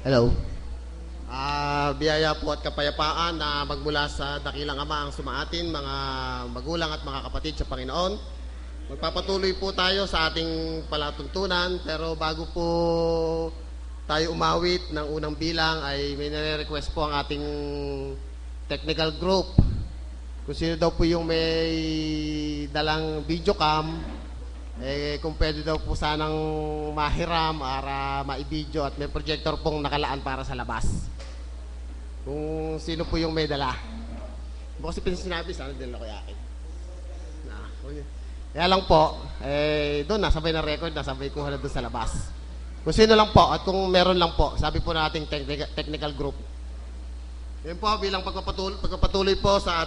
Hello. Biyaya po at kapayapaan na magmula sa dakilang Ama ang sumaatin, mga magulang at mga kapatid sa Panginoon. Magpapatuloy po tayo sa ating palatuntunan, pero bago po tayo umawit ng unang bilang ay may nare-request po ang ating technical group. Kung sino daw po yung may dalang video cam, kung pwede daw po sanang mahiram para maibidyo at may projector pong nakalaan para sa labas. Kung sino po yung may dala. Kasi sinabi, sana din ako yakin. Kaya lang po, doon nasabay na record, nasabay ko na doon sa labas. Kung sino lang po at kung meron lang po, sabi po nating technical group. Yan po bilang pagpapatuloy po sa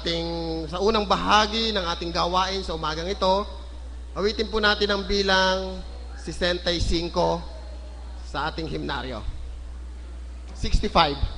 unang bahagi ng ating gawain sa umagang ito. Awitin po natin ang bilang 65 sa ating himnaryo. 65.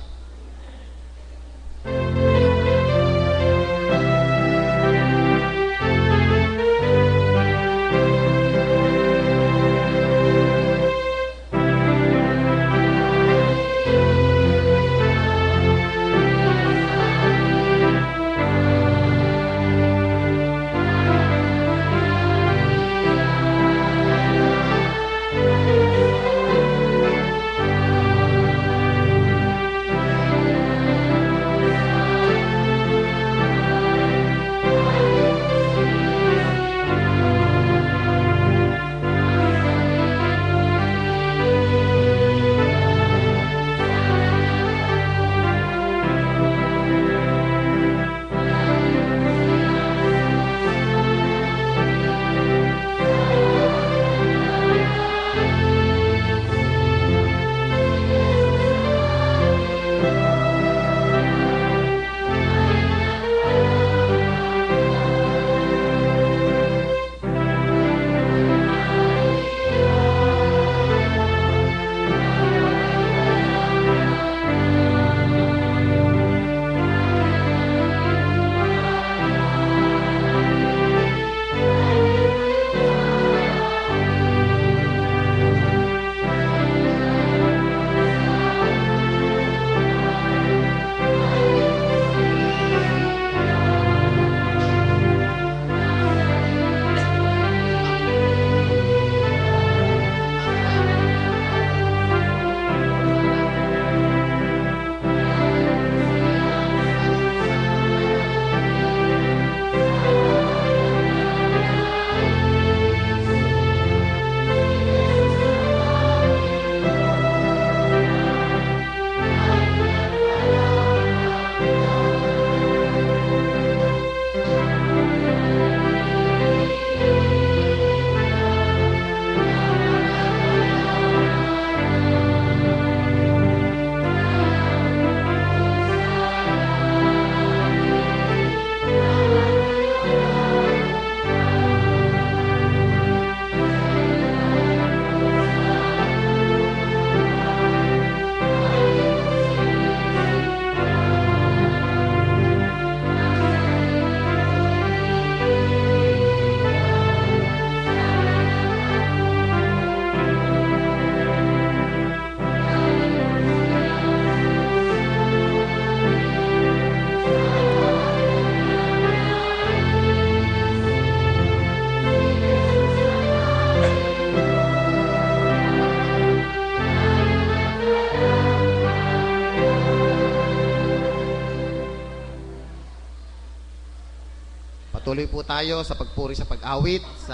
Tuloy po tayo sa pagpuri sa pag-awit sa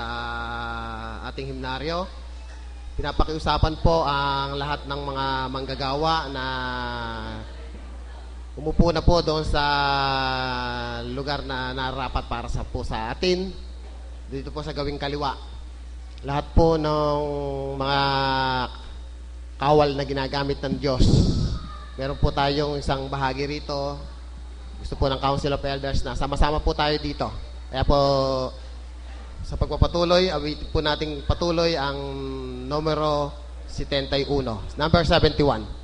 ating himnaryo. Pinapakiusapan po ang lahat ng mga manggagawa na umupo na po doon sa lugar na narapat para sa atin. Dito po sa gawing kaliwa. Lahat po ng mga kawal na ginagamit ng Diyos. Meron po tayong isang bahagi rito. Gusto po ng Council of Elders na sama-sama po tayo dito. Kaya po, sa pagpapatuloy, awitin po nating patuloy ang numero 71. Number 71.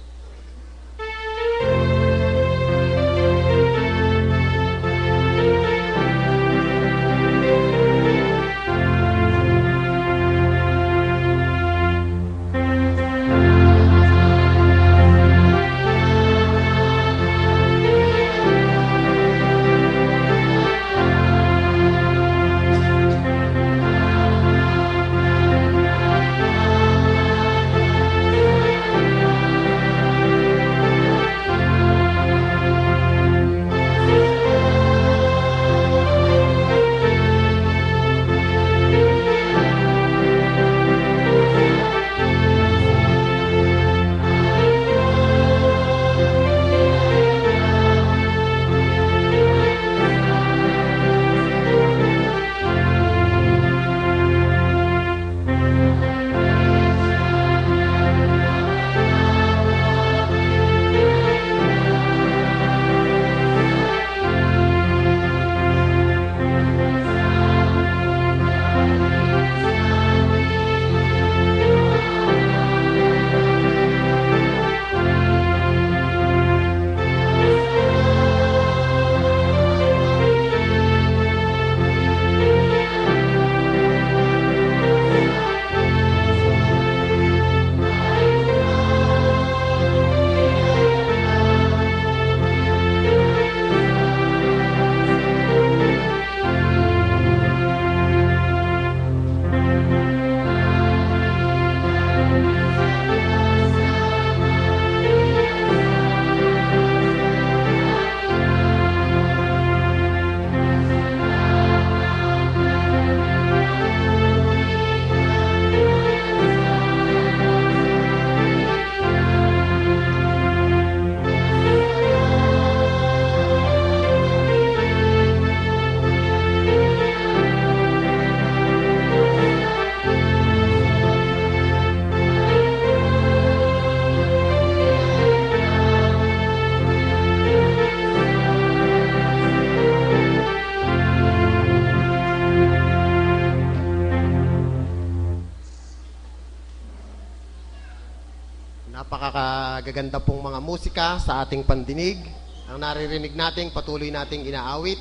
gaganda pong mga musika sa ating pandinig. Ang naririnig nating patuloy nating inaawit.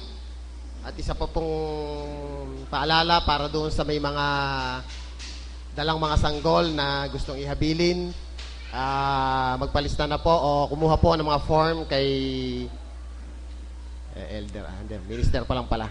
At isa pa pong paalala para doon sa may mga dalang mga sanggol na gustong ihabilin. Magpalista na po o kumuha po ng mga form kay Elder. Minister pa lang pala.